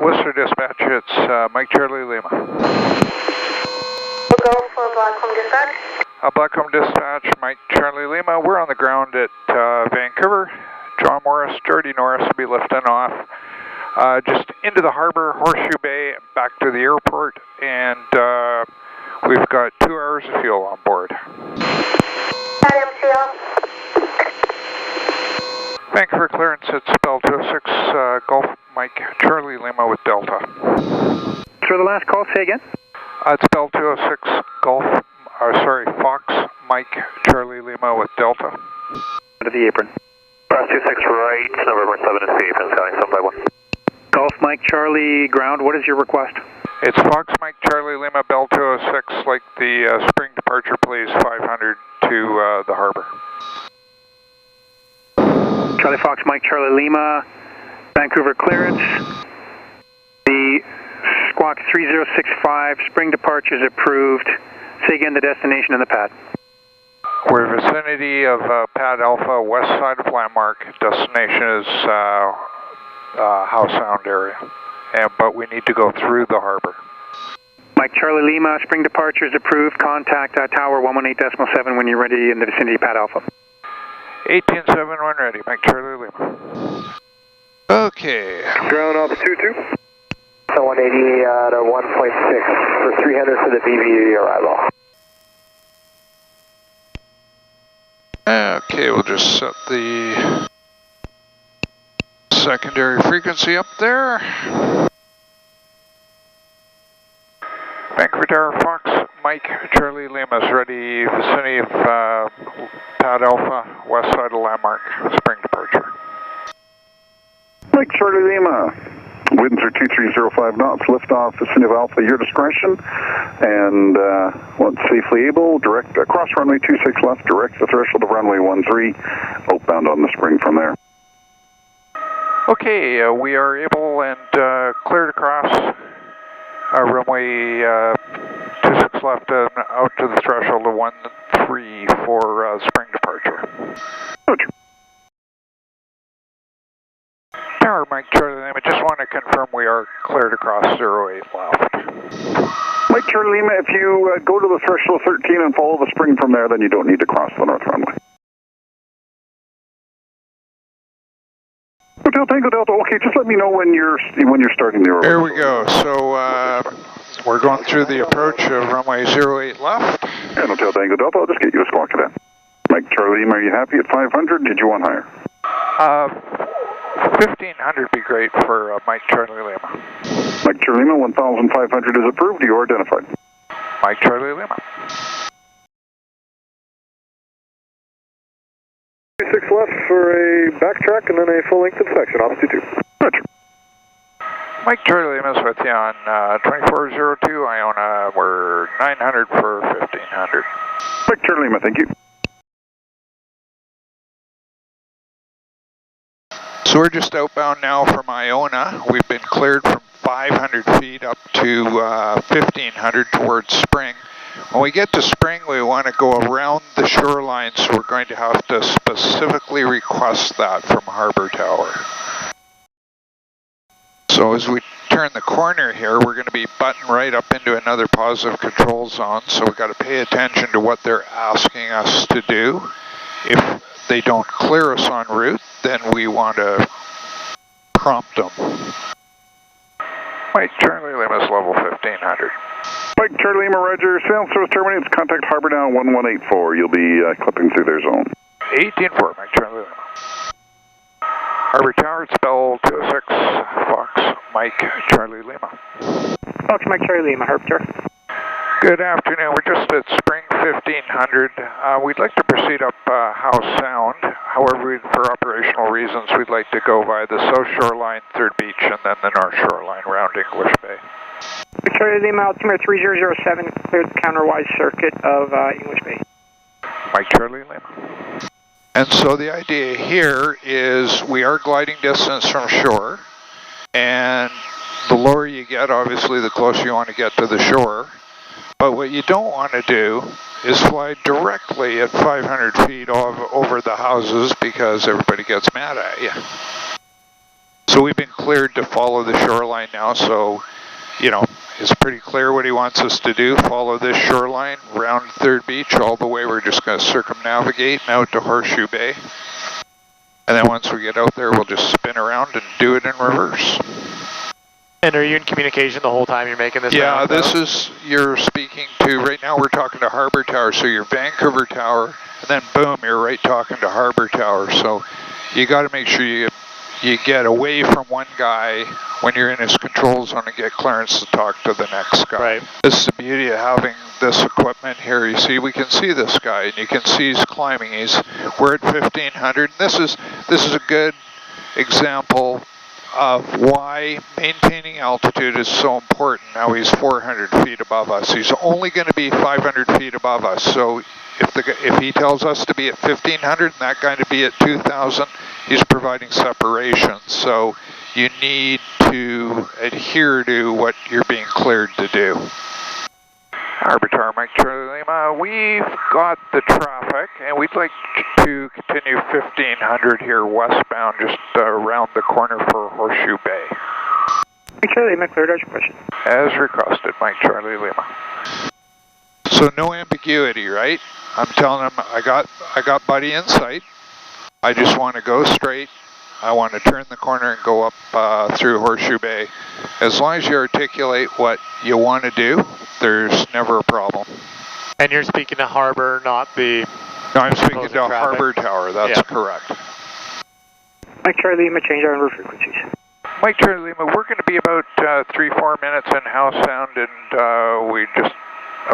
Worcester Dispatch, it's Mike Charlie Lima. We'll go for Blackcomb Dispatch. Blackcomb Dispatch, Mike Charlie Lima. We're on the ground at Vancouver. John Morris, Jordy Norris will be lifting off just into the harbor, Horseshoe Bay, back to the airport, and we've got 2 hours of fuel on board. MCL. Vancouver clearance, it's Bell 206, Golf Mike Charlie Lima with Delta. For the last call, say again? It's Bell 206, Fox Mike Charlie Lima with Delta. To the apron. Cross 26 right, November 7 is the apron, skying 751. Golf Mike Charlie ground, what is your request? It's Fox Mike Charlie Lima, Bell 206, like the spring departure, please, 500 to the harbor. Charlie Fox Mike Charlie Lima, Vancouver clearance. The squawk 3065, spring departure is approved. Say again the destination and the pad. We're vicinity of Pad Alpha, west side of Landmark. Destination is Howe Sound area, but we need to go through the harbor. Mike Charlie Lima, spring departure is approved. Contact Tower 118.7 when you're ready in the vicinity of Pad Alpha. 1871 ready, Mike Charlie Lima. Okay. Ground off 22. 180 at 1.6 for 300 for the BVU arrival. Okay, we'll just set the secondary frequency up there. Vancouver Tower, Fox Mike Charlie Lima is ready, vicinity of Pad Alpha, west side of Landmark, spring departure. Mike Charlie Lima, winds are 2305 knots, liftoff, vicinity of Alpha, your discretion, and once safely able, direct across runway 26 left, direct the threshold of runway 13, outbound on the spring from there. Okay, we are able and cleared across runway 26 left and out to the threshold of 13 for spring departure. Roger. Tower Mike Charlie Lima, just want to confirm we are cleared across 08 left. Mike Charlie Lima, if you go to the threshold of 13 and follow the spring from there, then you don't need to cross the north runway. Hotel Tango Delta, okay, just let me know when you're starting the There we go. So we're going through the approach of runway 08 left. And Hotel Tango Delta, I'll just get you a squawk then. Mike Charlie Lima, are you happy at 500? Did you want higher? 1500 be great for Mike Charlie Lima. Mike Charlie Lima, 1500 is approved. You are identified. Mike Charlie Lima. 26 left for a backtrack and then a full length inspection, off 22. Roger. Mike Charlie Lima is with you on 2402 Iona. We're 900 for 1500. Mike Charlie Lima, thank you. So we're just outbound now from Iona. We've been cleared from 500 feet up to 1500 towards Spring. When we get to Spring, we want to go around the shoreline, so we're going to have to specifically request that from Harbor Tower. So as we turn the corner here, we're going to be butting right up into another positive control zone, so we've got to pay attention to what they're asking us to do. If they don't clear us en route, then we want to prompt them. Mike Charlie Lima's level 1500. Mike Charlie Lima, Roger. Sound source terminates. Contact Harbor Down 1184. You'll be clipping through their zone. 184, Mike Charlie Lima. Harbor Tower, it's Bell 206, Fox Mike Charlie Lima. Fox Mike Charlie Lima, Harbor Tower. Good afternoon. We're just at Spring 1500. We'd like to proceed up Howe Sound. However, for operational reasons, we'd like to go via the South Shoreline, Third Beach, and then the North Shoreline around English Bay. Charlie Lima, altimeter 3007, cleared the counterwise circuit of English Bay. Mike Charlie Lima. And so the idea here is we are gliding distance from shore, and the lower you get, obviously, the closer you want to get to the shore. But what you don't want to do is fly directly at 500 feet over the houses because everybody gets mad at you. So we've been cleared to follow the shoreline now, so, you know, it's pretty clear what he wants us to do. Follow this shoreline, round Third Beach, all the way. We're just going to circumnavigate and out to Horseshoe Bay. And then once we get out there, we'll just spin around and do it in reverse. And are you in communication the whole time you're making this? Yeah, this is, you're speaking to, right now we're talking to Harbour Tower, so you're Vancouver Tower, and then boom, you're right talking to Harbour Tower. So you got to make sure you get away from one guy when you're in his control zone and get clearance to talk to the next guy. Right. This is the beauty of having this equipment here. You see, we can see this guy, and you can see he's climbing. We're at 1500. This is a good example of why maintaining altitude is so important. Now he's 400 feet above us. He's only going to be 500 feet above us. So if he tells us to be at 1500 and that guy to be at 2000, he's providing separation. So you need to adhere to what you're being cleared to do. Harbour Tower, Mike Charlie Lima, we've got the traffic and we'd like to continue 1500 here westbound, just around the corner for Horseshoe Bay. Mike Charlie Lima, cleared out your question. As requested, Mike Charlie Lima. So no ambiguity, right? I'm telling him I got Buddy in sight. I just want to go straight. I want to turn the corner and go up through Horseshoe Bay. As long as you articulate what you want to do, there's never a problem. And you're speaking to Harbour, not the... No, I'm speaking to Harbour Tower, that's correct. Mike Charlie Lima, change our number frequencies. Mike Charlie Lima, we're going to be about 3-4 minutes in house sound, and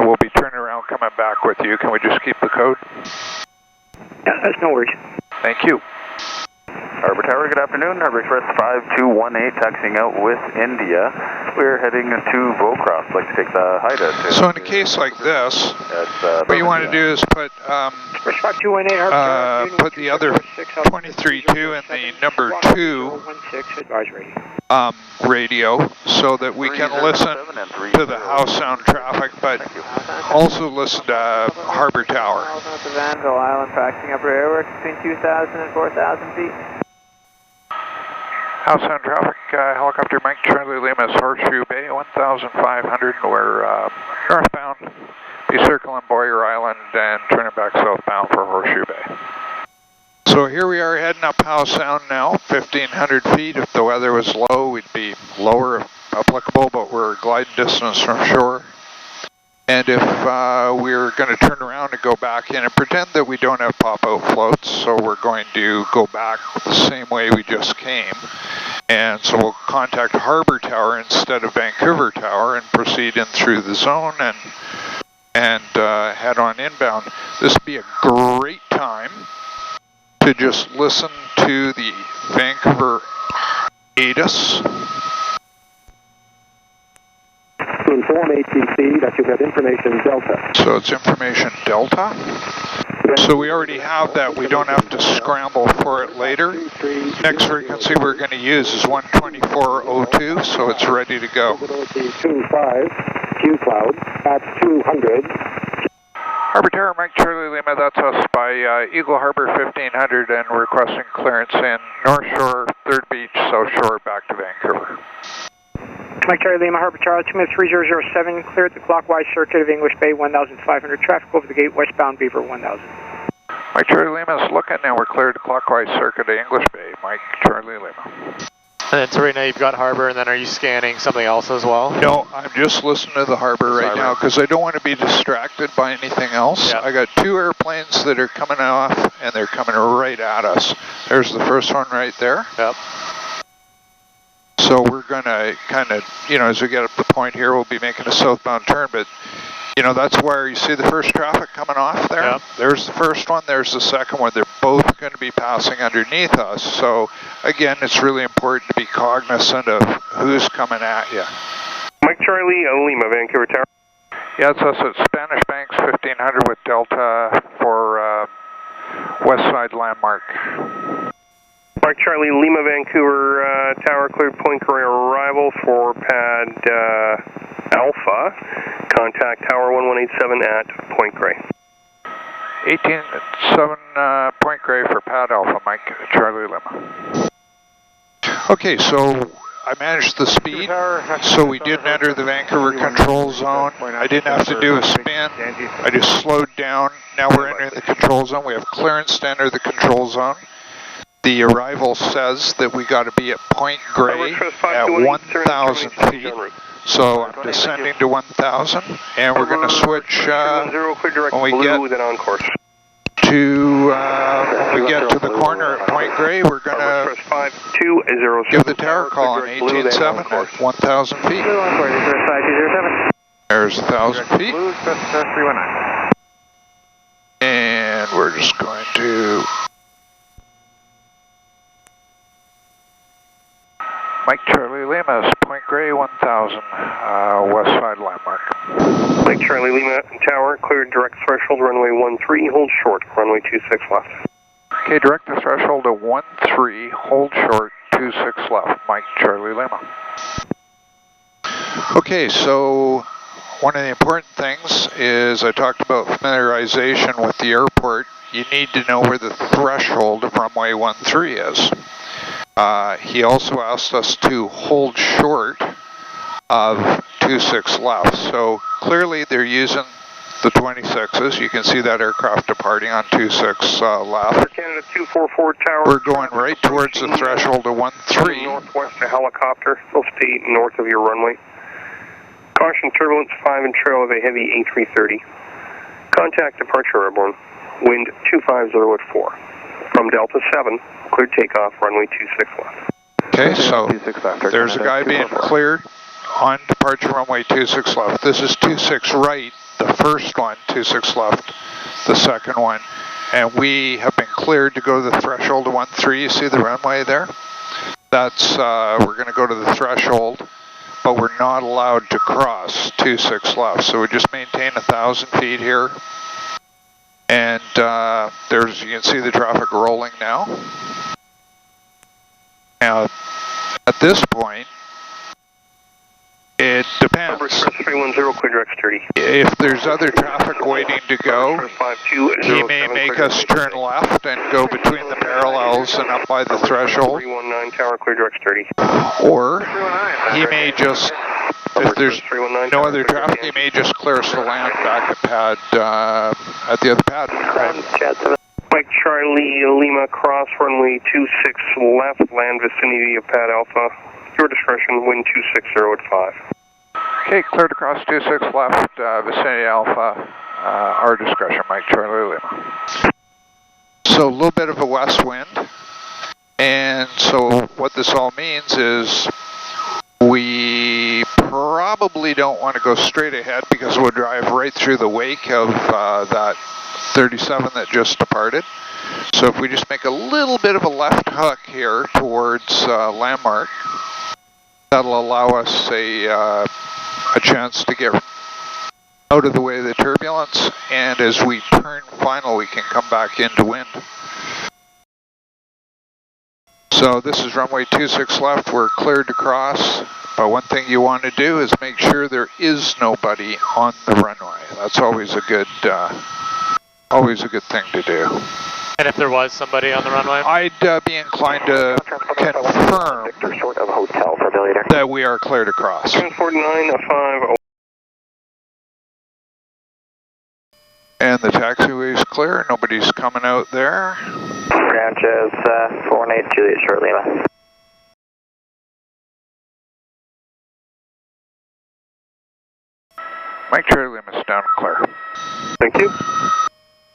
we'll be turning around coming back with you. Can we just keep the code? Yeah, that's no worries. Thank you. Harbour Tower, good afternoon. Harbour Express 5218 taxiing out with India. We're heading to Beaucroft. I'd like to take the Haida. So in a case like this, what you want to do is put the other 23.2 in the number 2 radio so that we can listen to the house sound traffic, but also listen to Harbour Tower. Vanville Island, practicing upper airwork between 2,000 and 4,000 feet. House sound traffic, helicopter Mike Charlie Lima, Horseshoe Bay, 1,500. We're northbound, be circling Boyer Island and turning back southbound for Horseshoe Bay. So here we are heading up house sound now, 1,500 feet. If the weather was low, we'd be lower if applicable, but we're gliding distance from shore. And if we're going to turn around and go back in and pretend that we don't have pop-out floats, so we're going to go back the same way we just came. And so we'll contact Harbour Tower instead of Vancouver Tower and proceed in through the zone and head on inbound. This would be a great time to just listen to the Vancouver ATIS. To inform ATC that you have information Delta. So it's information Delta. So we already have that. We don't have to scramble for it later. Next frequency we're going to use is 124.02, so it's ready to go. 25 Q cloud at 200. Harbour Tower, Mike Charlie Lima, that's us by Eagle Harbor 1500 and requesting clearance in North Shore, Third Beach, South Shore, back to Vancouver. Mike Charlie Lima, Harbour Tower, 3007, cleared the clockwise circuit of English Bay, 1,500, traffic over the gate, westbound Beaver, 1,000. Mike Charlie Lima is looking, and we're cleared the clockwise circuit of English Bay. Mike Charlie Lima. And then, so right now you've got Harbour, and then are you scanning something else as well? No, I'm just listening to the Harbour right now because I don't want to be distracted by anything else. Yep. I got 2 airplanes that are coming off, and they're coming right at us. There's the first one right there. Yep. So we're going to kind of, as we get up the point here, we'll be making a southbound turn, but, that's where you see the first traffic coming off there. Yep. There's the first one, there's the second one. They're both going to be passing underneath us. So, again, it's really important to be cognizant of who's coming at you. Mike Charlie, Lima, Vancouver Tower. Yeah, it's us at Spanish Banks, 1500 with Delta for West Side Landmark. Mike Charlie, Lima, Vancouver Tower, cleared Point Grey arrival for pad Alpha. Contact Tower 1187 at Point Grey. 187 Point Grey for pad Alpha, Mike Charlie Lima. Okay, so I managed the speed, so we didn't enter the Vancouver control zone. I didn't have to do a spin. I just slowed down. Now we're entering the control zone. We have clearance to enter the control zone. The arrival says that we got to be at Point Grey at 1,000 feet. So I'm descending to 1,000, and we're going to switch when we get to the corner at Point Grey. We're going to give the tower call on 18.7 at 1,000 feet. There's 1,000 feet. And we're just going to Mike Charlie Lima, Point Grey, 1,000, west side landmark. Mike Charlie Lima, tower, cleared direct threshold, runway 13, hold short, runway 26 left. Okay, direct the threshold to 13, hold short, 26 left, Mike Charlie Lima. Okay, so one of the important things is I talked about familiarization with the airport. You need to know where the threshold of runway 13 is. He also asked us to hold short of 26 left. So clearly they're using the 26s. You can see that aircraft departing on 26 left. Canada 244 tower. We're going right towards the threshold of 13. Northwest a helicopter. Still stay north of your runway. Caution turbulence 5 and trail of a heavy A330. Contact departure airborne. Wind 250 at 4. From Delta 7, cleared takeoff, runway 26 left. Okay, so there's a guy being cleared on departure runway 26 left. This is 26 right, the first one, 26 left, the second one. And we have been cleared to go to the threshold of 13. You see the runway there? That's, we're going to go to the threshold, but we're not allowed to cross 26 left. So we just maintain 1,000 feet here. And there's, you can see the traffic rolling now. Now, at this point, it depends. 310, clear direct 30. If there's other traffic waiting to go, he may make us turn left and go between the parallels and up by the threshold. 319 tower, clear direct 30. Or he may just, if there's no other traffic, he may just clear us to land back at pad, at the other pad. Right? Mike Charlie Lima, cross runway 26 left, land vicinity of pad Alpha. Your discretion, wind 260 at 5. Okay, cleared across 26 left, vicinity Alpha, our discretion, Mike Charlie Lima. So a little bit of a west wind, and so what this all means is we probably don't want to go straight ahead because we'll drive right through the wake of that 37 that just departed. So if we just make a little bit of a left hook here towards landmark, that'll allow us a chance to get out of the way of the turbulence, and as we turn final, we can come back into wind. So this is runway 26 left, we're cleared to cross, but one thing you want to do is make sure there is nobody on the runway. That's always a good thing to do. And if there was somebody on the runway? I'd be inclined to confirm that we are clear to cross. 4950. And the taxiway is clear, nobody's coming out there. Branches 418 Juliet Short Lima. Mike Charlie Lima is down and clear. Thank you.